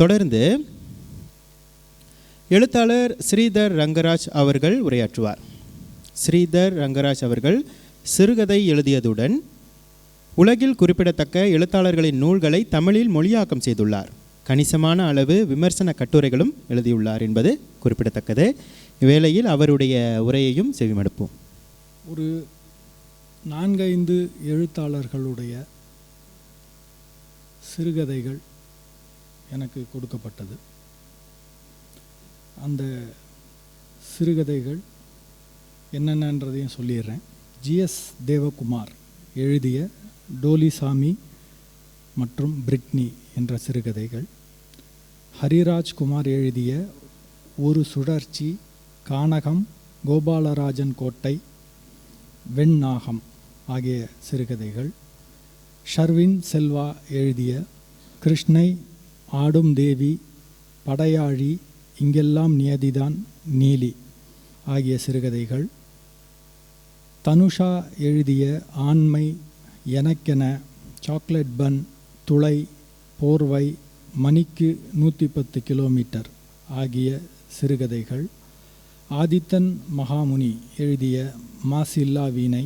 தொடர்ந்து எழுத்தாளர் ஸ்ரீதர் ரங்கராஜ் அவர்கள் உரையாற்றுவார். ஸ்ரீதர் ரங்கராஜ் அவர்கள் சிறுகதை எழுதியதுடன் உலகில் குறிப்பிடத்தக்க எழுத்தாளர்களின் நூல்களை தமிழில் மொழியாக்கம் செய்துள்ளார். கணிசமான அளவு விமர்சன கட்டுரைகளும் எழுதியுள்ளார் என்பது குறிப்பிடத்தக்கது. இவ்வேளையில் அவருடைய உரையையும் செவிமடுப்போம். ஒரு 4-5 எழுத்தாளர்களுடைய சிறுகதைகள் எனக்கு கொடுக்கப்பட்டது. அந்த சிறுகதைகள் என்னென்னன்றதையும் சொல்லிடுறேன். ஜிஎஸ் தேவகுமார் எழுதிய டோலிசாமி மற்றும் பிரிட்னி என்ற சிறுகதைகள், ஹரிராஜ்குமார் எழுதிய ஒரு சுழற்சி, கானகம், கோபாலராஜன் கோட்டை, வெண்ணாகம் ஆகிய சிறுகதைகள், ஷர்வின் செல்வா எழுதிய கிருஷ்ணை, ஆடும் தேவி, படையாழி, இங்கெல்லாம் நியதிதான், நீலி ஆகிய சிறுகதைகள், தனுஷா எழுதிய ஆண்மை, எனக்கென, சாக்லேட் பன், துளை, போர்வை, மணிக்கு 110 கிலோமீட்டர் ஆகிய சிறுகதைகள், ஆதித்தன் மகாமுனி எழுதிய மாசில்லா வீணை,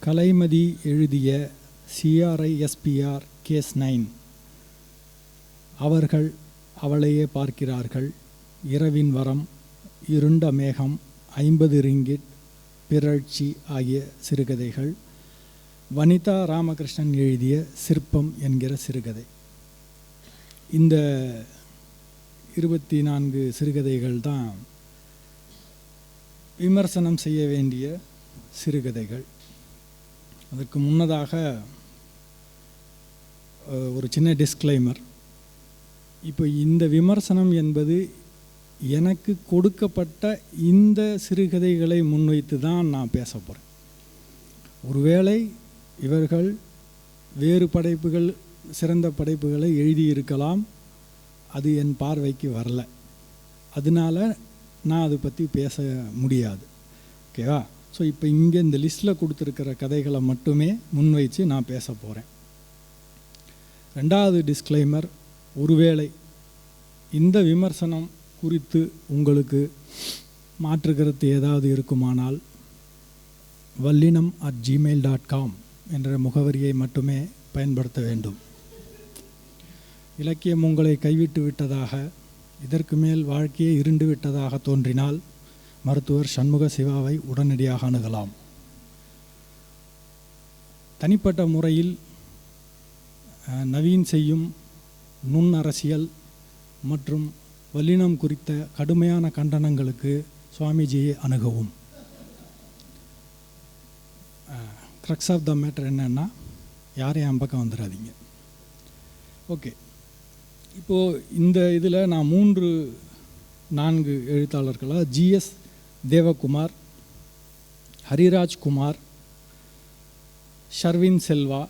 கலைமதி எழுதிய CRISPR கேஸ் 9, அவர்கள் அவளையே பார்க்கிறார்கள், இரவின் வரம், இருண்ட மேகம், 50 ரிங்கிட், பிறழ்ச்சி ஆகிய சிறுகதைகள், வனிதா ராமகிருஷ்ணன் எழுதிய சிற்பம் என்கிற சிறுகதை. இந்த 24 சிறுகதைகள் தான் விமர்சனம் செய்ய வேண்டிய சிறுகதைகள். அதற்கு முன்னதாக ஒரு சின்ன டிஸ்க்ளைமர். இப்போ இந்த விமர்சனம் என்பது எனக்கு கொடுக்கப்பட்ட இந்த சிறுகதைகளை முன்வைத்து தான் நான் பேச போகிறேன். ஒருவேளை இவர்கள் வேறு படைப்புகள், சிறந்த படைப்புகளை எழுதியிருக்கலாம், அது என் பார்வைக்கு வரல, அதனால் நான் அதை பற்றி பேச முடியாது. ஓகேவா? ஸோ இப்போ இங்கே இந்த லிஸ்ட்டில் கொடுத்துருக்கிற கதைகளை மட்டுமே முன்வைச்சு நான் பேச போகிறேன். ரெண்டாவது டிஸ்க்ளைமர், ஒருவேளை இந்த விமர்சனம் குறித்து உங்களுக்கு மாற்று கருத்து ஏதாவது இருக்குமானால் vallinam@gmail.com என்ற முகவரியை மட்டுமே பயன்படுத்த வேண்டும். இலக்கியம் உங்களை கைவிட்டு விட்டதாக, இதற்கு மேல் வாழ்க்கையே இருண்டு விட்டதாக தோன்றினால் மருத்துவர் சண்முக சிவாவை உடனடியாக அணுகலாம். தனிப்பட்ட முறையில் நவீன் செய்யும் நுண் அரசியல் மற்றும் வல்லினம் குறித்த கடுமையான கண்டனங்களுக்கு சுவாமிஜியை அணுகவும். க்ரக்ஸ் ஆஃப் த மேட்டர் என்னன்னா, யாரையும் என் பக்கம் வந்துடாதீங்க. ஓகே, இப்போது இந்த இதில் நான் 3-4 எழுத்தாளர்களாக ஜிஎஸ் தேவகுமார், ஹரிராஜ்குமார், ஷர்வின் செல்வா,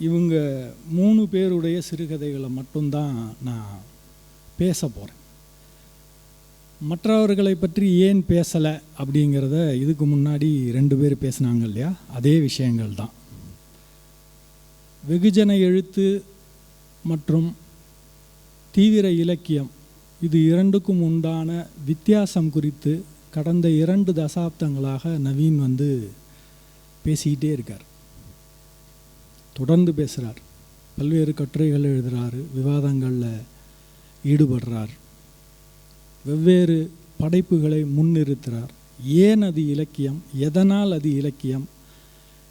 இவங்க 3 பேருடைய சிறுகதைகளை மட்டும்தான் நான் பேச போகிறேன். மற்றவர்களை பற்றி ஏன் பேசலை அப்படிங்கிறத இதுக்கு முன்னாடி 2 பேர் பேசினாங்க இல்லையா, அதே விஷயங்கள் தான். வெகுஜன எழுத்து மற்றும் தீவிர இலக்கியம், இது இரண்டுக்கும் உண்டான வித்தியாசம் குறித்து கடந்த 2 தசாப்தங்களாக நவீன் பேசிக்கிட்டே இருக்கார், தொடர்ந்து பேசுகிறார். பல்வேறு கட்டுரைகள் எழுதுகிறார், விவாதங்களில் ஈடுபடுறார், வெவ்வேறு படைப்புகளை முன்னிறுத்துகிறார். ஏன் அது இலக்கியம், எதனால் அது இலக்கியம்,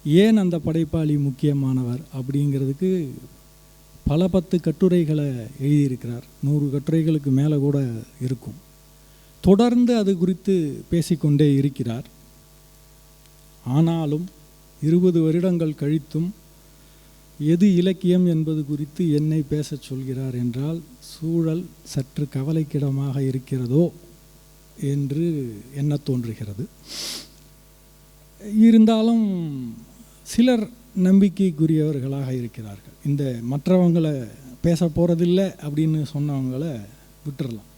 ஏன் அந்த படைப்பாளி முக்கியமானவர் அப்படிங்கிறதுக்கு பல 10 கட்டுரைகளை எழுதியிருக்கிறார். 100 கட்டுரைகளுக்கு மேலே கூட இருக்கும். தொடர்ந்து அது குறித்து பேசிக்கொண்டே இருக்கிறார். ஆனாலும் 20 வருடங்கள் கழித்தும் எது இலக்கியம் என்பது குறித்து என்னை பேசச் சொல்கிறார் என்றால், சூழல் சற்று கவலைக்கிடமாக இருக்கிறதோ என்று எண்ண தோன்றுகிறது. இருந்தாலும் சிலர் நம்பிக்கைக்குரியவர்களாக இருக்கிறார்கள். இந்த மற்றவங்களை பேச போகிறதில்லை அப்படின்னு சொன்னவங்களை விட்டுறலாம்.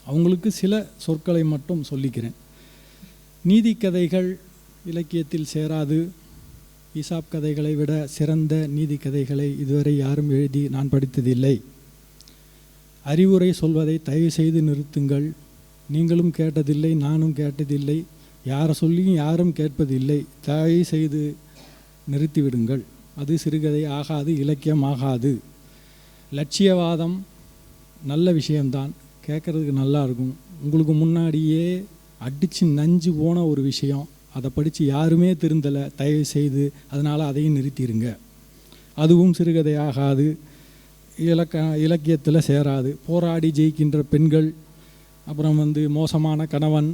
அவங்களுக்கு சில சொற்களை மட்டும் சொல்லிக்கிறேன். நீதிக்கதைகள் இலக்கியத்தில் சேராது, ஈசாப் கதைகளை விட சிறந்த நீதி கதைகளை இதுவரை யாரும் எழுதி நான் படித்ததில்லை. அறிவுரை சொல்வதை தயவு செய்து நிறுத்துங்கள். நீங்களும் கேட்டதில்லை, நானும் கேட்டதில்லை, யாரை சொல்லியும் யாரும் கேட்பதில்லை. தயவு செய்து நிறுத்திவிடுங்கள். அது சிறுகதை ஆகாது, இலக்கியம் ஆகாது. லட்சியவாதம் நல்ல விஷயம்தான், கேட்குறதுக்கு நல்லா இருக்கும். உங்களுக்கு முன்னாடியே அடித்து நஞ்சு போன ஒரு விஷயம், அதை படித்து யாருமே திருந்தலை. தயவு செய்து அதனால் அதையும் நிறுத்திடுங்க. அதுவும் சிறுகதை ஆகாது, இலக்கியத்தில் சேராது. போராடி ஜெயிக்கின்ற பெண்கள், அப்புறம் மோசமான கணவன்,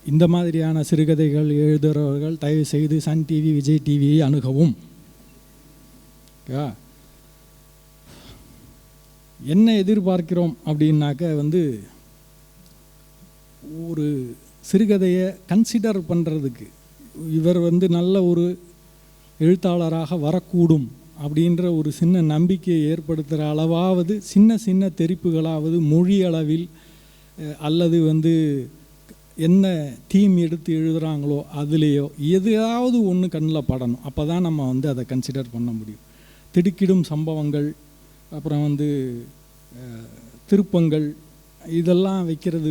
இந்த மாதிரியான சிறுகதைகள் எழுதுகிறவர்கள் தயவு செய்து சன் டிவி, விஜய் டிவியை அணுகவும். என்ன எதிர்பார்க்கிறோம் அப்படின்னாக்க ஒரு சிறுகதையை கன்சிடர் பண்ணுறதுக்கு இவர் நல்ல ஒரு எழுத்தாளராக வரக்கூடும் அப்படின்ற ஒரு சின்ன நம்பிக்கையை ஏற்படுத்துகிற அளவாவது, சின்ன சின்ன தெரிப்புகளாவது மொழி அளவில் அல்லது என்ன தீம் எடுத்து எழுதுகிறாங்களோ அதுலேயோ எதையாவது ஒன்று கண்ணில் படணும். அப்போ தான் நம்ம அதை கன்சிடர் பண்ண முடியும். திடுக்கிடும் சம்பவங்கள், அப்புறம் திருப்பங்கள், இதெல்லாம் வைக்கிறது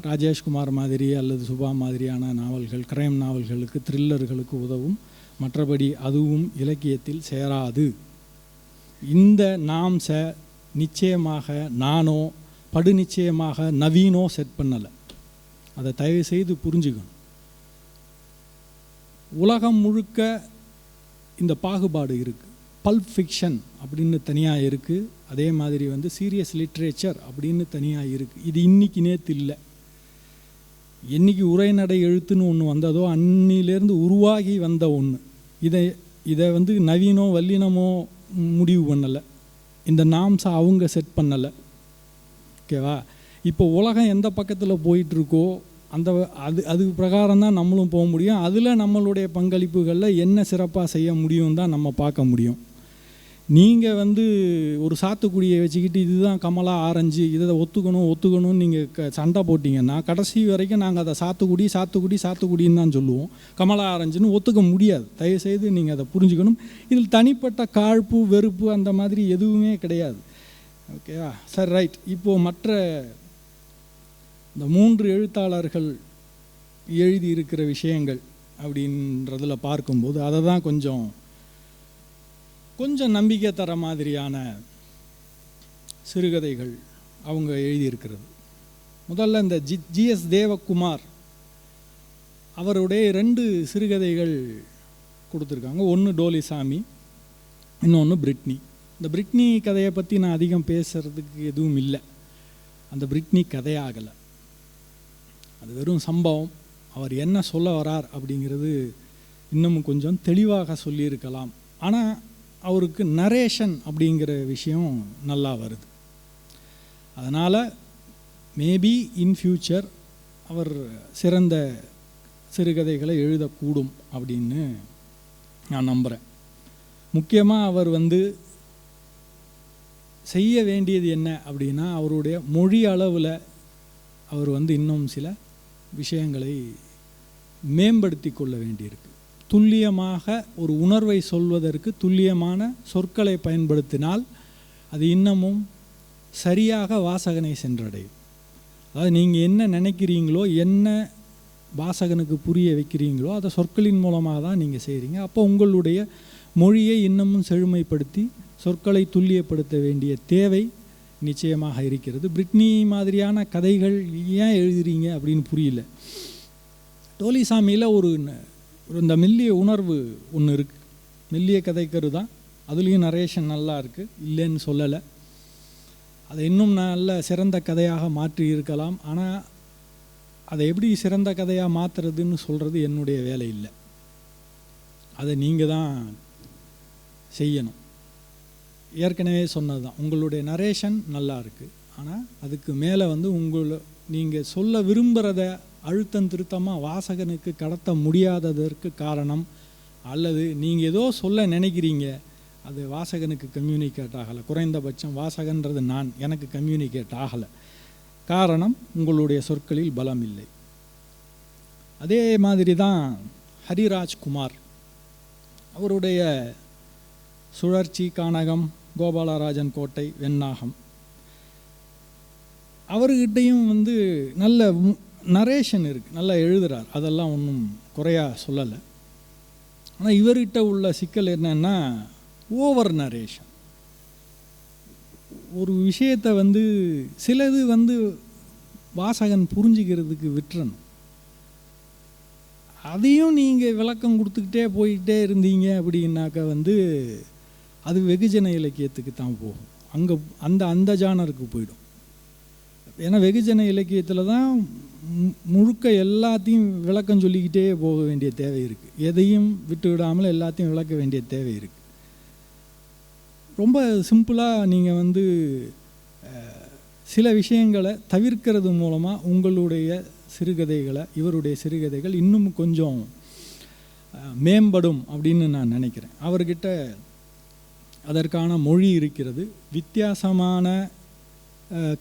ராஜேஷ்குமார் மாதிரி அல்லது சுபா மாதிரியான நாவல்கள், கிரைம் நாவல்களுக்கு, த்ரில்லர்களுக்கு உதவும். மற்றபடி அதுவும் இலக்கியத்தில் சேராது. இந்த நாம்ச நிச்சயமாக நானோ படு நிச்சயமாக நவீனோ செட் பண்ணலை. அதை தயவு செய்து புரிஞ்சுக்கணும். உலகம் முழுக்க இந்த பாகுபாடு இருக்குது. பல்ப் ஃபிக்ஷன் அப்படின்னு தனியாக இருக்குது, அதே மாதிரி சீரியஸ் லிட்ரேச்சர் அப்படின்னு தனியாக இருக்குது. இது இன்றைக்கி நேற்று இல்லை. என்றைக்கு உரைநடை எழுத்துன்னு ஒன்று வந்ததோ அன்னிலேருந்து உருவாகி வந்த ஒன்று. இதை நவீனோ வல்லினமோ முடிவு பண்ணலை, இந்த நாம்ஸை அவங்க செட் பண்ணலை. ஓகேவா? இப்போ உலகம் எந்த பக்கத்தில் போயிட்டுருக்கோ அது பிரகாரம் தான் நம்மளும் போக முடியும். அதில் நம்மளுடைய பங்களிப்புகளில் என்ன சிறப்பாக செய்ய முடியும் தான் நம்ம பார்க்க முடியும். நீங்கள் ஒரு சாத்துக்குடியை வச்சுக்கிட்டு இதுதான் கமலா ஆரஞ்சு, இதை ஒத்துக்கணும்னு நீங்கள் சண்டை போட்டிங்கன்னா கடைசி வரைக்கும் நாங்கள் அதை சாத்துக்குடின்னு தான் சொல்லுவோம். கமலா ஆரஞ்சுன்னு ஒத்துக்க முடியாது. தயவுசெய்து நீங்கள் அதை புரிஞ்சுக்கணும். இதில் தனிப்பட்ட காழ்ப்பு, வெறுப்பு அந்த மாதிரி எதுவுமே கிடையாது. ஓகேவா? சரி, ரைட். இப்போது மற்ற இந்த 3 எழுத்தாளர்கள் எழுதியிருக்கிற விஷயங்கள் அப்படின்றதில் பார்க்கும்போது அதை தான் கொஞ்சம் நம்பிக்கை தர மாதிரியான சிறுகதைகள் அவங்க எழுதியிருக்கிறது. முதல்ல இந்த ஜிஎஸ் தேவகுமார் அவருடைய 2 சிறுகதைகள் கொடுத்துருக்காங்க. ஒன்று டோலிசாமி, இன்னொன்று பிரிட்னி. இந்த பிரிட்னி கதையை பற்றி நான் அதிகம் பேசுகிறதுக்கு எதுவும் இல்லை. அந்த பிரிட்னி கதையாகலை, அது வெறும் சம்பவம். அவர் என்ன சொல்ல வரார் அப்படிங்கிறது இன்னமும் கொஞ்சம் தெளிவாக சொல்லியிருக்கலாம். ஆனால் அவருக்கு நரேஷன் அப்படிங்கிற விஷயம் நல்லா வருது. அதனால் மேபி இன் ஃப்யூச்சர் அவர் சிறந்த சிறுகதைகளை எழுதக்கூடும் அப்படின்னு நான் நம்புகிறேன். முக்கியமாக அவர் செய்ய வேண்டியது என்ன அப்படின்னா, அவருடைய மொழி அளவில் அவர் இன்னும் சில விஷயங்களை மேம்படுத்தி கொள்ள வேண்டியிருக்கு. துல்லியமாக ஒரு உணர்வை சொல்வதற்கு துல்லியமான சொற்களை பயன்படுத்தினால் அது இன்னமும் சரியாக வாசகனை சென்றடையும். அதாவது நீங்கள் என்ன நினைக்கிறீங்களோ, என்ன வாசகனுக்கு புரிய வைக்கிறீங்களோ அதை சொற்களின் மூலமாக தான் நீங்கள் செய்கிறீங்க. அப்போ உங்களுடைய மொழியை இன்னமும் செழுமைப்படுத்தி சொற்களை துல்லியப்படுத்த வேண்டிய தேவை நிச்சயமாக இருக்கிறது. பிரிட்னி மாதிரியான கதைகள் ஏன் எழுதுறீங்க அப்படின்னு புரியல. டோலிசாமியில் இந்த மெல்லிய உணர்வு ஒன்று இருக்குது. மெல்லிய கதைக்கரு தான், அதுலேயும் நரேஷன் நல்லா இருக்குது, இல்லைன்னு சொல்லலை. அதை இன்னும் நல்ல சிறந்த கதையாக மாற்றி இருக்கலாம். ஆனால் அதை எப்படி சிறந்த கதையாக மாற்றுறதுன்னு சொல்கிறது என்னுடைய வேலை இல்லை. அதை நீங்கள் தான் செய்யணும். ஏற்கனவே சொன்னது தான், உங்களுடைய நரேஷன் நல்லா இருக்குது, ஆனால் அதுக்கு மேலே நீங்கள் சொல்ல விரும்புகிறத அழுத்தம் திருத்தமாக வாசகனுக்கு கடத்த முடியாததற்கு காரணம், அல்லது நீங்கள் ஏதோ சொல்ல நினைக்கிறீங்க அது வாசகனுக்கு கம்யூனிகேட் ஆகலை. குறைந்தபட்சம் வாசகன்றது எனக்கு கம்யூனிகேட் ஆகலை. காரணம் உங்களுடைய சொற்களில் பலம் இல்லை. அதே மாதிரி தான் ஹரிராஜ்குமார். அவருடைய சுழற்சி, கானகம், கோபாலராஜன் கோட்டை, வெண்ணாகம். அவர்கிட்டையும் வந்து நல்ல நரேஷன் இருக்குது, நல்லா எழுதுகிறார், அதெல்லாம் ஒன்றும் குறையா சொல்லலை. ஆனால் இவர்கிட்ட உள்ள சிக்கல் என்னன்னா ஓவர் நரேஷன். ஒரு விஷயத்தை வந்து சிலது வந்து வாசகன் புரிஞ்சுக்கிறதுக்கு விட்டுறணும். அதையும் நீங்கள் விளக்கம் கொடுத்துக்கிட்டே போயிட்டே இருந்தீங்க அப்படின்னாக்கா வந்து அது வெகுஜன இலக்கியத்துக்கு தான் போகும், அங்கே அந்த ஜானருக்கு போயிடும். ஏன்னா வெகுஜன இலக்கியத்தில் தான் முழுக்க எல்லாத்தையும் விளக்கம் சொல்லிக்கிட்டே போக வேண்டிய தேவை இருக்குது, எதையும் விட்டு விடாமல் எல்லாத்தையும் விளக்க வேண்டிய தேவை இருக்குது. ரொம்ப சிம்பிளாக நீங்கள் வந்து சில விஷயங்களை தவிர்க்கிறது மூலமாக உங்களுடைய சிறுகதைகளை, இவருடைய சிறுகதைகள் இன்னும் கொஞ்சம் மேம்படும் அப்படின்னு நான் நினைக்கிறேன். அவர்கிட்ட அதற்கான மொழி இருக்கிறது, வித்தியாசமான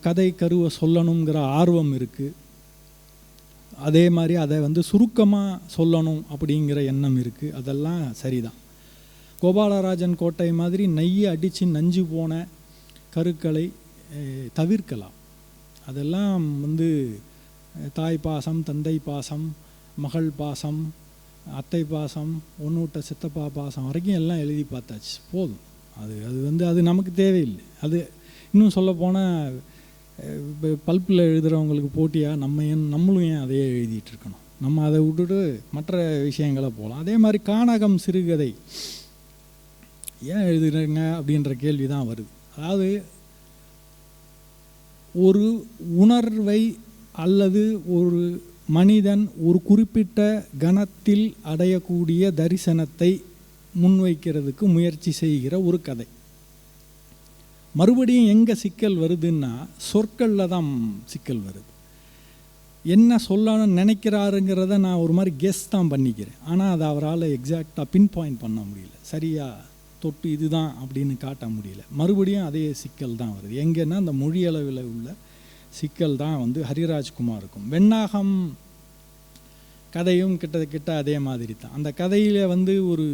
கதை கருவை சொல்லணுங்கிற ஆர்வம் இருக்குது, அதே மாதிரி அதை வந்து சுருக்கமாக சொல்லணும் அப்படிங்கிற எண்ணம் இருக்குது. அதெல்லாம் சரிதான். கோபாலராஜன் கோட்டை மாதிரி நெய்யை அடித்து நஞ்சு போன கருக்களை தவிர்க்கலாம். அதெல்லாம் வந்து தாய் பாசம், தந்தை பாசம், மகள் பாசம், அத்தை பாசம், ஒன்றுவிட்ட சித்தப்பா பாசம் வரைக்கும் எல்லாம் எழுதி பார்த்தாச்சு, போதும். அது வந்து அது நமக்கு தேவையில்லை. அது இன்னும் சொல்லப்போனால் பல்பில் எழுதுகிறவங்களுக்கு போட்டியாக நம்மளும் ஏன் அதையே எழுதிட்டுருக்கணும்? நம்ம அதை விட்டுட்டு மற்ற விஷயங்களை போகலாம். அதே மாதிரி கானகம் சிறுகதை ஏன் எழுதுகிறேங்க அப்படின்ற கேள்வி தான் வருது. அதாவது ஒரு உணர்வை அல்லது ஒரு மனிதன் ஒரு குறிப்பிட்ட கணத்தில் அடையக்கூடிய தரிசனத்தை முன்வைக்கிறதுக்கு முயற்சி செய்கிற ஒரு கதை. மறுபடியும் எங்கே சிக்கல் வருதுன்னா சொற்களில் தான் சிக்கல் வருது. என்ன சொல்லணும்னு நினைக்கிறாருங்கிறத நான் ஒரு மாதிரி கெஸ் தான் பண்ணிக்கிறேன், ஆனால் அதை அவரால் எக்ஸாக்டாக பின் பாயிண்ட் பண்ண முடியல, சரியாக தொட்டு இதுதான் அப்படின்னு காட்ட முடியல. மறுபடியும் அதே சிக்கல் தான் வருது. எங்கன்னா அந்த மொழியளவில் உள்ள சிக்கல் தான் வந்து ஹரிராஜ்குமாருக்கும். வெண்ணாகம் கதையும் கிட்ட அதே மாதிரி தான். அந்த கதையில் வந்து ஒரு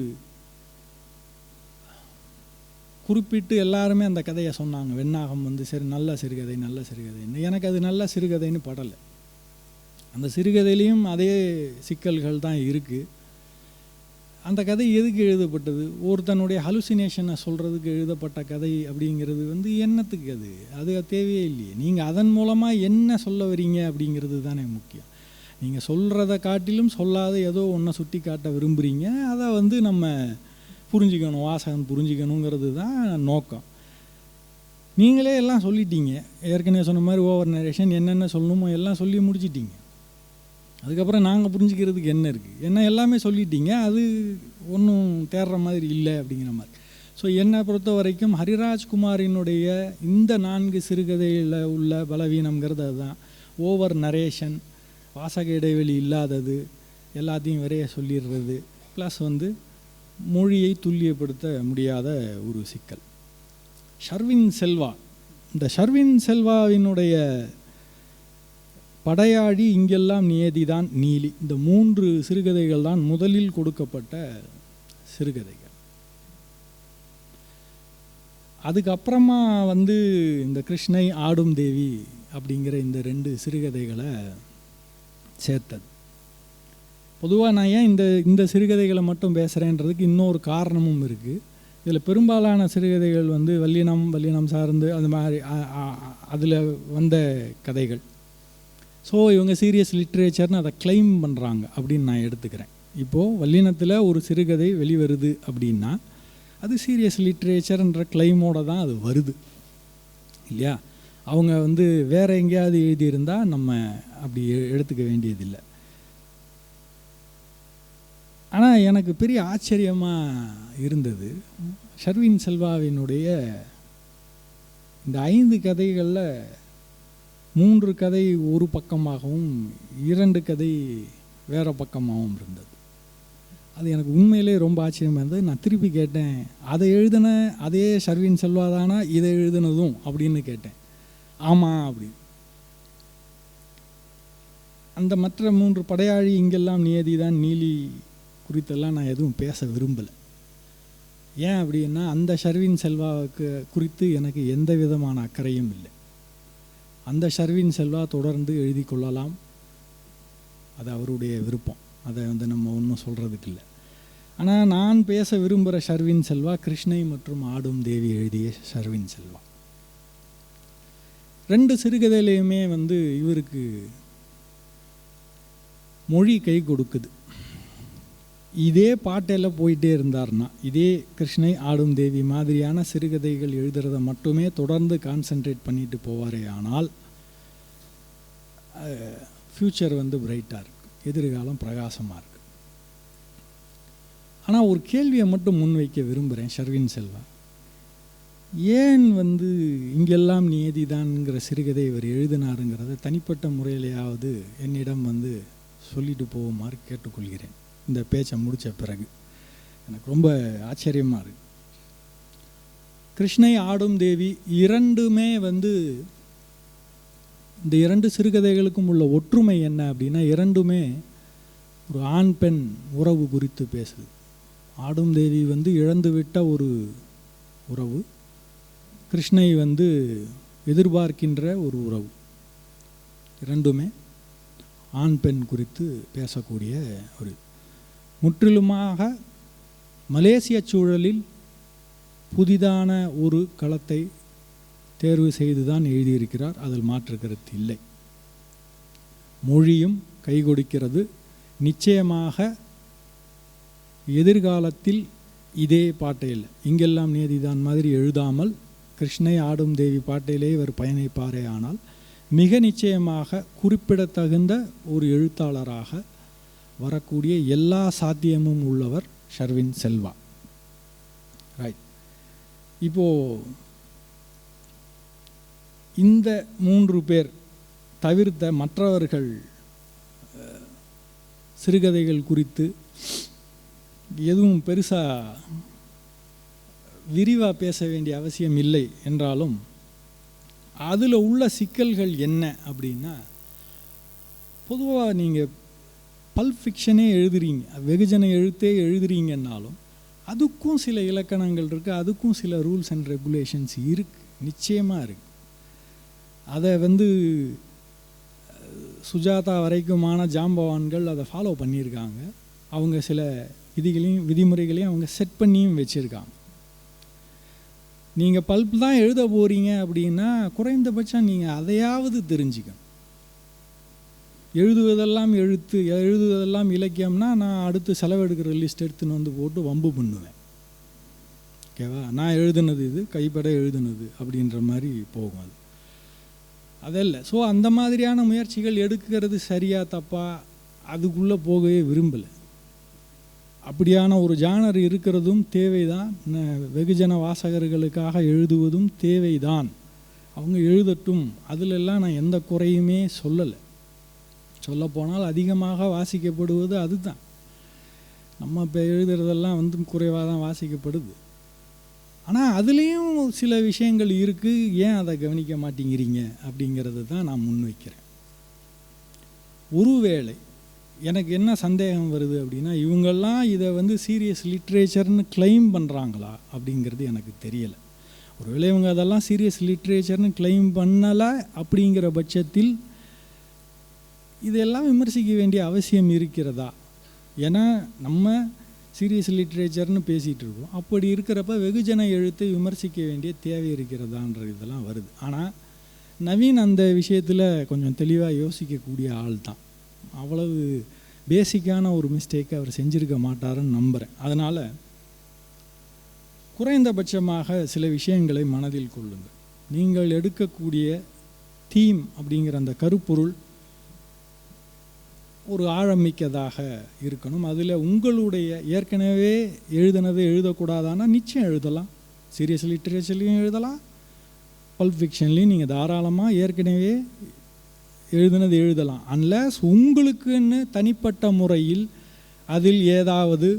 குறிப்பிட்டு எல்லாருமே அந்த கதையை சொன்னாங்க, வெண்ணாகம் வந்து சரி நல்ல சிறுகதைன்னு. எனக்கு அது நல்ல சிறுகதைன்னு படலை. அந்த சிறுகதையிலையும் அதே சிக்கல்கள் தான் இருக்குது. அந்த கதை எதுக்கு எழுதப்பட்டது? ஒருத்தனுடைய ஹலுசினேஷனை சொல்கிறதுக்கு எழுதப்பட்ட கதை அப்படிங்கிறது வந்து என்னத்துக்கு? அது தேவையே இல்லையே. நீங்கள் அதன் மூலமாக என்ன சொல்ல வரீங்க அப்படிங்கிறது தானே முக்கியம். நீங்கள் சொல்கிறத காட்டிலும் சொல்லாத ஏதோ ஒன்றை சுட்டி காட்ட விரும்புகிறீங்க, அதை வந்து நம்ம புரிஞ்சுக்கணும், வாசகன் புரிஞ்சுக்கணுங்கிறது தான் நோக்கம். நீங்களே எல்லாம் சொல்லிட்டீங்க, ஏற்கனவே சொன்ன மாதிரி ஓவர் நரேஷன், என்னென்ன சொல்லணுமோ எல்லாம் சொல்லி முடிச்சிட்டிங்க. அதுக்கப்புறம் நாங்கள் புரிஞ்சுக்கிறதுக்கு என்ன இருக்குது? என்ன எல்லாமே சொல்லிட்டீங்க, அது ஒன்றும் தேடுற மாதிரி இல்லை அப்படிங்கிற மாதிரி. ஸோ என்னை பொறுத்த வரைக்கும் ஹரிராஜ்குமாரினுடைய இந்த 4 சிறுகதையில் உள்ள பலவீனம்ங்கிறது அதுதான். ஓவர் நரேஷன், வாசக இடைவெளி இல்லாதது, எல்லாத்தையும் வரைய சொல்லிடுறது, ப்ளஸ் வந்து மொழியை துல்லியப்படுத்த முடியாத ஒரு சிக்கல். ஷர்வின் செல்வா, இந்த ஷர்வின் செல்வாவினுடைய படையாழி, இங்கெல்லாம் நியதிதான், நீலி, இந்த 3 சிறுகதைகள் தான் முதலில் கொடுக்கப்பட்ட சிறுகதைகள். அதுக்கப்புறமா வந்து இந்த கிருஷ்ணை ஆடும் தேவி அப்படிங்கிற இந்த 2 சிறுகதைகளை சேர்த்தது. பொதுவாக நான் ஏன் இந்த சிறுகதைகளை மட்டும் பேசுகிறேன்றதுக்கு இன்னொரு காரணமும் இருக்குது. இதில் பெரும்பாலான சிறுகதைகள் வந்து வல்லினம் சார்ந்து அந்த மாதிரி அதில் வந்த கதைகள். ஸோ இவங்க சீரியஸ் லிட்ரேச்சர்னு அதை கிளைம் பண்ணுறாங்க அப்படின்னு நான் எடுத்துக்கிறேன். இப்போது வல்லினத்தில் ஒரு சிறுகதை வெளிவருது அப்படின்னா அது சீரியஸ் லிட்ரேச்சர்ன்ற கிளைமோடு தான் அது வருது இல்லையா? அவங்க வந்து வேறு எங்கேயாவது எழுதியிருந்தால் நம்ம அப்படி எடுத்துக்க வேண்டியதில்லை. ஆனால் எனக்கு பெரிய ஆச்சரியமாக இருந்தது ஷர்வின் செல்வாவினுடைய இந்த 5 கதைகளில் 3 கதை ஒரு பக்கமாகவும் 2 கதை வேறு பக்கமாகவும் இருந்தது. அது எனக்கு உண்மையிலே ரொம்ப ஆச்சரியமாக இருந்தது. நான் திருப்பி கேட்டேன், அதை எழுதின அதே ஷர்வின் செல்வா தானா இதை எழுதுனதும் அப்படின்னு கேட்டேன். ஆமாம் அப்படி. அந்த மற்ற 3 படையாழி, இங்கெல்லாம் நியதி தான், நீலி குறித்தெல்லாம் நான் எதுவும் பேச விரும்பலை. ஏன் அப்படின்னா அந்த ஷர்வின் செல்வாவுக்கு குறித்து எனக்கு எந்த விதமான அக்கறையும் இல்லை. அந்த ஷர்வின் செல்வா தொடர்ந்து எழுதி கொள்ளலாம், அது அவருடைய விருப்பம், அதை நம்ம ஒன்றும் சொல்கிறதுக்கு இல்லை. ஆனால் நான் பேச விரும்புகிற ஷர்வின் செல்வா கிருஷ்ணை மற்றும் ஆடும் தேவி எழுதிய ஷர்வின் செல்வா. 2 சிறுகதையிலையுமே இவருக்கு மொழி கை கொடுக்குது. இதே பாட்டையில் போயிட்டே இருந்தார்னா, இதே கிருஷ்ணை ஆடும் தேவி மாதிரியான சிறுகதைகள் எழுதுறத மட்டுமே தொடர்ந்து கான்சென்ட்ரேட் பண்ணிட்டு போவாரே ஆனால் ஃப்யூச்சர் பிரைட்டாக இருக்குது, எதிர்காலம் பிரகாசமாக இருக்குது. ஆனால் ஒரு கேள்வியை மட்டும் முன்வைக்க விரும்புகிறேன். ஷர்வின் செல்வா ஏன் இங்கெல்லாம் நியதிதான்ங்கிற சிறுகதை இவர் எழுதினாருங்கிறத தனிப்பட்ட முறையிலேயாவது என்னிடம் சொல்லிட்டு போகுமாறு கேட்டுக்கொள்கிறேன். இந்த பேச்சை முடித்த பிறகு எனக்கு ரொம்ப ஆச்சரியமாக இருக்குது. கிருஷ்ணை ஆடும் தேவி இரண்டுமே இந்த 2 சிறுகதைகளுக்கும் உள்ள ஒற்றுமை என்ன அப்படின்னா, இரண்டுமே ஒரு ஆண் பெண் உறவு குறித்து பேசுது. ஆடும் தேவி இழந்துவிட்ட ஒரு உறவு, கிருஷ்ணை எதிர்பார்க்கின்ற ஒரு உறவு. இரண்டுமே ஆண் பெண் குறித்து பேசக்கூடிய ஒரு முற்றிலுமாக மலேசிய சூழலில் புதிதான ஒரு களத்தை தேர்வு செய்து தான் எழுதியிருக்கிறார். அதில் மாற்று கருத்து இல்லை. மொழியும் கை கொடுக்கிறது. நிச்சயமாக எதிர்காலத்தில் இதே பாட்டையில் இங்கெல்லாம் நீதிதான் மாதிரி எழுதாமல் கிருஷ்ணை ஆடும் தேவி பாட்டையிலே இவர் பயணிப்பாரே ஆனால் மிக நிச்சயமாக குறிப்பிடத்தகுந்த ஒரு எழுத்தாளராக வரக்கூடிய எல்லா சாத்தியமும் உள்ளவர் ஷர்வின் செல்வா. ரைட். இப்போது இந்த 3 பேர் தவிர்த்த மற்றவர்கள் சிறுகதைகள் குறித்து எதுவும் பெருசாக விரிவாக பேச வேண்டிய அவசியம் இல்லை என்றாலும் அதில் உள்ள சிக்கல்கள் என்ன அப்படின்னா, பொதுவாக நீங்கள் பல்ப் ஃபிக்ஷனே எழுதுறீங்க, வெகுஜன எழுத்தே எழுதுறீங்கன்னாலும் அதுக்கும் சில இலக்கணங்கள் இருக்குது, அதுக்கும் சில ரூல்ஸ் அண்ட் ரெகுலேஷன்ஸ் இருக்குது, நிச்சயமாக இருக்குது. அதை சுஜாதா வரைக்குமான ஜாம்பவான்கள் அதை ஃபாலோ பண்ணியிருக்காங்க. அவங்க சில விதிமுறைகளையும் அவங்க செட் பண்ணியும் வச்சுருக்காங்க. நீங்கள் பல்ப் தான் எழுத போகிறீங்க அப்படின்னா குறைந்தபட்சம் நீங்கள் அதையாவது தெரிஞ்சுக்கணும். எழுதுவதெல்லாம் இலக்கியம்னா நான் அடுத்து செலவெடுக்கிற லிஸ்ட் எடுத்துன்னு போட்டு வம்பு பண்ணுவேன். ஓகேவா? நான் எழுதுனது இது, கைப்பட எழுதுனது அப்படின்ற மாதிரி போகும். அதல்ல. ஸோ அந்த மாதிரியான முயற்சிகள் எடுக்கிறது சரியா தப்பா அதுக்குள்ளே போகவே விரும்பலை. அப்படியான ஒரு ஜானர் இருக்கிறதும் தேவைதான். வெகுஜன வாசகர்களுக்காக எழுதுவதும் தேவைதான். அவங்க எழுதட்டும், அதிலெல்லாம் நான் எந்த குறையுமே சொல்லலை. சொல்லப்போனால் அதிகமாக வாசிக்கப்படுவது அதுதான். நம்ம இப்போ எழுதுறதெல்லாம் குறைவாக தான் வாசிக்கப்படுது. ஆனால் அதுலேயும் சில விஷயங்கள் இருக்குது, ஏன் அதை கவனிக்க மாட்டேங்கிறீங்க அப்படிங்கிறது தான் நான் முன்வைக்கிறேன். ஒருவேளை எனக்கு என்ன சந்தேகம் வருது அப்படின்னா, இவங்கெல்லாம் இதை சீரியஸ் லிட்ரேச்சர்னு கிளைம் பண்ணுறாங்களா அப்படிங்கிறது எனக்கு தெரியலை. ஒருவேளை இவங்க அதெல்லாம் சீரியஸ் லிட்ரேச்சர்னு கிளைம் பண்ணலை அப்படிங்கிற பட்சத்தில் இதெல்லாம் விமர்சிக்க வேண்டிய அவசியம் இருக்கிறதா? ஏன்னா நம்ம சீரியஸ் லிட்ரேச்சர்னு பேசிகிட்டு இருக்கோம். அப்படி இருக்கிறப்ப வெகுஜன எழுத்தை விமர்சிக்க வேண்டிய தேவை இருக்கிறதான்ற இதெல்லாம் வருது. ஆனால் நவீன் அந்த விஷயத்தில் கொஞ்சம் தெளிவாக யோசிக்கக்கூடிய ஆள் தான். அவ்வளவு பேசிக்கான ஒரு மிஸ்டேக்கை அவர் செஞ்சுருக்க மாட்டாருன்னு நம்புகிறேன். அதனால் குறைந்தபட்சமாக சில விஷயங்களை மனதில் கொள்ளுங்கள். நீங்கள் எடுக்கக்கூடிய தீம் அப்படிங்கிற அந்த கருப்பொருள் ஒரு ஆழமிக்கதாக இருக்கணும். அதில் உங்களுடைய ஏற்கனவே எழுதினது எழுதக்கூடாதானா நிச்சயம் எழுதலாம். சீரியஸ் லிட்ரேச்சர்லேயும் எழுதலாம், பல்ப் ஃபிக்ஷன்லேயும் நீங்கள் தாராளமாக ஏற்கனவே எழுதினது எழுதலாம். அன்லஸ் உங்களுக்குன்னு தனிப்பட்ட முறையில் அதில் ஏதாவது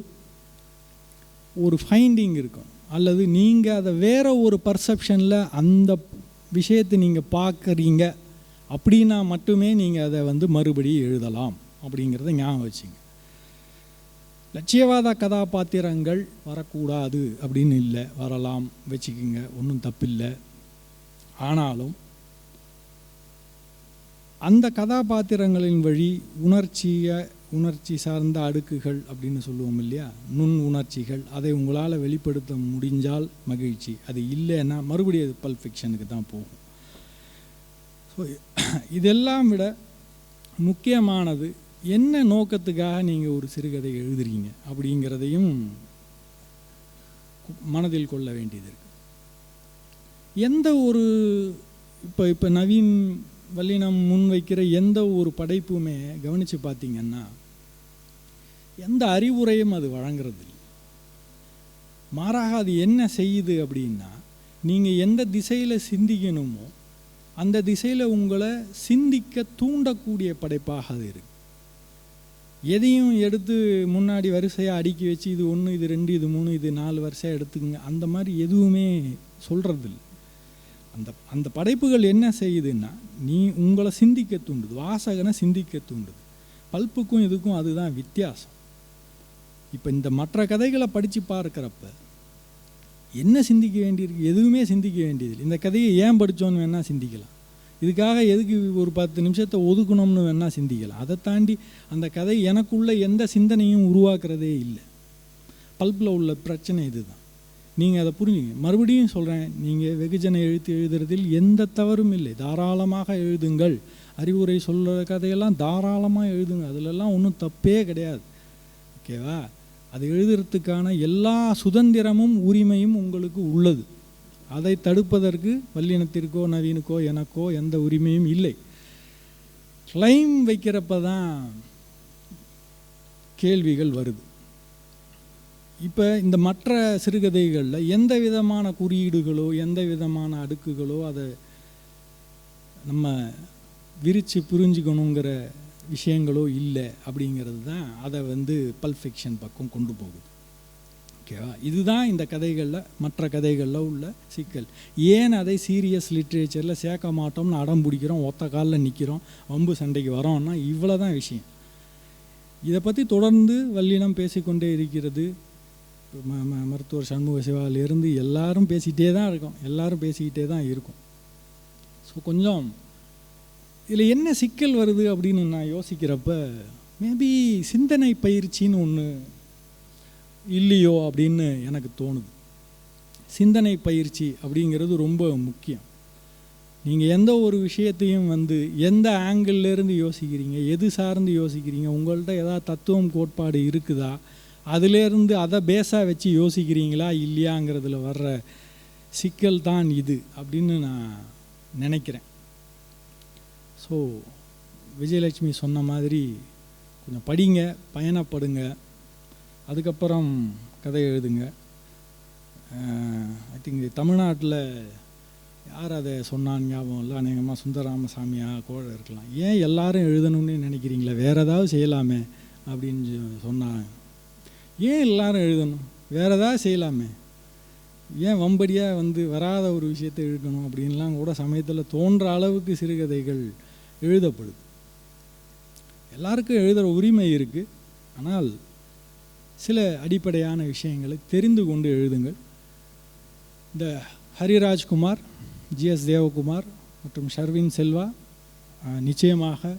ஒரு ஃபைண்டிங் இருக்கும், அல்லது நீங்கள் அதை வேறு ஒரு பர்செப்ஷனில் அந்த விஷயத்தை நீங்கள் பார்க்குறீங்க அப்படின்னா மட்டுமே நீங்கள் அதை மறுபடியும் எழுதலாம் அப்படிங்கிறத ஞாபகம் வச்சுங்க. லட்சியவாத கதாபாத்திரங்கள் வரக்கூடாது அப்படின்னு இல்லை, வரலாம், வச்சுக்கிங்க, ஒன்றும் தப்பில்லை. ஆனாலும் அந்த கதாபாத்திரங்களின் வழி உணர்ச்சி சார்ந்த அடுக்குகள் அப்படின்னு சொல்லுவோம் இல்லையா, நுண் உணர்ச்சிகள், அதை உங்களால் வெளிப்படுத்த முடிஞ்சால் மகிழ்ச்சி. அது இல்லைன்னா மறுபடியும் அது பல்ப் ஃபிக்ஷனுக்கு தான் போகும். ஸோ இதெல்லாம் விட முக்கியமானது என்ன நோக்கத்துக்காக நீங்கள் ஒரு சிறுகதை எழுதுறீங்க அப்படிங்கிறதையும் மனதில் கொள்ள வேண்டியது இருக்குது. எந்த ஒரு இப்போ நவீன் வல்லினம் முன்வைக்கிற எந்த ஒரு படைப்புமே கவனித்து பார்த்தீங்கன்னா எந்த அறிவுரையும் அது வழங்குறது இல்லை. மாறாக அது என்ன செய்யுது அப்படின்னா, நீங்கள் எந்த திசையில் சிந்திக்கணுமோ அந்த திசையில் உங்களை சிந்திக்க தூண்டக்கூடிய படைப்பாக அது இருக்குது. எதையும் எடுத்து முன்னாடி வரிசையாக அடுக்கி வச்சு இது 1, இது 2, இது 3, இது 4 வரிசையாக எடுத்துக்கங்க, அந்த மாதிரி எதுவுமே சொல்கிறதில்ல. அந்த படைப்புகள் என்ன செய்யுதுன்னா, உங்களை சிந்திக்க தூண்டுது, வாசகனை சிந்திக்க தூண்டுது. பல்ப்புக்கும் இதுக்கும் அதுதான் வித்தியாசம். இப்போ இந்த மற்ற கதைகளை படித்து பார்க்குறப்ப என்ன சிந்திக்க வேண்டியிருக்கு? எதுவுமே சிந்திக்க வேண்டியதில்லை. இந்த கதையை ஏன் படித்தோன்னு வேணால் சிந்திக்கலாம், இதுக்காக எதுக்கு ஒரு 10 நிமிஷத்தை ஒதுக்கணும்னு வேணால் சிந்திக்கலாம். அதை தாண்டி அந்த கதை எனக்குள்ள எந்த சிந்தனையும் உருவாக்குறதே இல்லை. பல்பில் உள்ள பிரச்சனை இதுதான். நீங்கள் அதை புரிஞ்சுங்க. மறுபடியும் சொல்கிறேன், நீங்கள் வெகுஜன எழுத்து எழுதுறதில் எந்த தவறும் இல்லை, தாராளமாக எழுதுங்கள். அறிவுரை சொல்கிற கதையெல்லாம் தாராளமாக எழுதுங்க, அதிலெல்லாம் ஒன்றும் தப்பே கிடையாது. ஓகேவா? அது எழுதுறதுக்கான எல்லா சுதந்திரமும் உரிமையும் உங்களுக்கு உள்ளது. அதை தடுப்பதற்கு வல்லினத்திற்கோ நவீனுக்கோ எனக்கோ எந்த உரிமையும் இல்லை. கிளைம் வைக்கிறப்ப தான் கேள்விகள் வருது. இப்போ இந்த மற்ற சிறுகதைகளில் எந்த விதமான குறியீடுகளோ எந்த விதமான அடுக்குகளோ அதை நம்ம விரித்து புரிஞ்சுக்கணுங்கிற விஷயங்களோ இல்லை அப்படிங்கிறது தான் அதை பல்ப் ஃபிக்ஷன் பக்கம் கொண்டு போகுது. ஓகேவா? இதுதான் இந்த கதைகளில் மற்ற கதைகளில் உள்ள சிக்கல். ஏன் அதை சீரியஸ் லிட்ரேச்சரில் சேர்க்க மாட்டோம்னு அடம் பிடிக்கிறோம், ஒத்த காலில் நிற்கிறோம், வம்பு சண்டைக்கு வரோம்னா இவ்வளோ தான் விஷயம். இதை பற்றி தொடர்ந்து வல்லினம் பேசிக்கொண்டே இருக்கிறது. மருத்துவர் சண்முக சிவாவிலிருந்து எல்லாரும் பேசிக்கிட்டே தான் இருக்கோம், எல்லாரும் பேசிக்கிட்டே தான் இருக்கும். ஸோ கொஞ்சம் இதில் என்ன சிக்கல் வருது அப்படின்னு நான் யோசிக்கிறப்ப, மேபி சிந்தனை பயிற்சின்னு ஒன்று இல்லையோ அப்படின்னு எனக்கு தோணுது. சிந்தனை பயிற்சி அப்படிங்கிறது ரொம்ப முக்கியம். நீங்கள் எந்த ஒரு விஷயத்தையும் எந்த ஆங்கிள்லேருந்து யோசிக்கிறீங்க, எது சார்ந்து யோசிக்கிறீங்க, உங்கள்கிட்ட ஏதாவது தத்துவம் கோட்பாடு இருக்குதா, அதிலேருந்து அதை பேஸாக வச்சு யோசிக்கிறீங்களா இல்லையாங்கிறதுல வர்ற சிக்கல் தான் இது அப்படின்னு நான் நினைக்கிறேன். ஸோ விஜயலட்சுமி சொன்ன மாதிரி கொஞ்சம் படிங்க, பயணப்படுங்க, அதுக்கப்புறம் கதை எழுதுங்க. ஐ திங்க் தமிழ்நாட்டில் யார் அதை சொன்னான்னு ஞாபகம் இல்லை, அநேகமாக சுந்தரராமசாமியாக கூட இருக்கலாம். ஏன் எல்லாரும் எழுதணும்னு நினைக்கிறீங்களா, வேறு ஏதாவது செய்யலாமே அப்படின்னு சொன்னாங்க. ஏன் எல்லாரும் எழுதணும், வேறு ஏதாவது செய்யலாமே, ஏன் வம்படியாக வராத ஒரு விஷயத்தை எழுதணும் அப்படின்லாம் கூட சமயத்தில் தோன்ற அளவுக்கு சிறுகதைகள் எழுதப்படுது. எல்லாருக்கும் எழுதுகிற உரிமை இருக்குது, ஆனால் சில அடிப்படையான விஷயங்களை தெரிந்து கொண்டு எழுதுங்கள். இந்த ஹரிராஜ்குமார், ஜிஎஸ் தேவகுமார் மற்றும் ஷர்வின் செல்வா நிச்சயமாக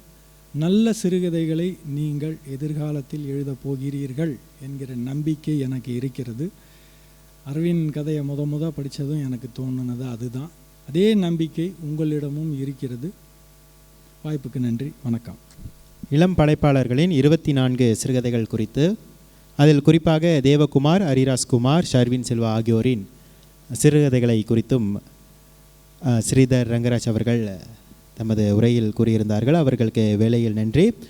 நல்ல சிறுகதைகளை நீங்கள் எதிர்காலத்தில் எழுதப் போகிறீர்கள் என்கிற நம்பிக்கை எனக்கு இருக்கிறது. அரவின் கதையை முத படித்ததும் எனக்கு தோணுனது அதுதான். அதே நம்பிக்கை உங்களிடமும் இருக்கிறது. வாய்ப்புக்கு நன்றி, வணக்கம். இளம் படைப்பாளர்களின் 24 சிறுகதைகள் குறித்து, அதில் குறிப்பாக தேவகுமார், ஹரிராஜ்குமார், ஷர்வின் செல்வா ஆகியோரின் சிறுகதைகளை குறித்தும் ஸ்ரீதர் ரங்கராஜ் அவர்கள் தமது உரையில் கூறியிருந்தார்கள். அவர்களுக்கு வேலையில் நன்றி.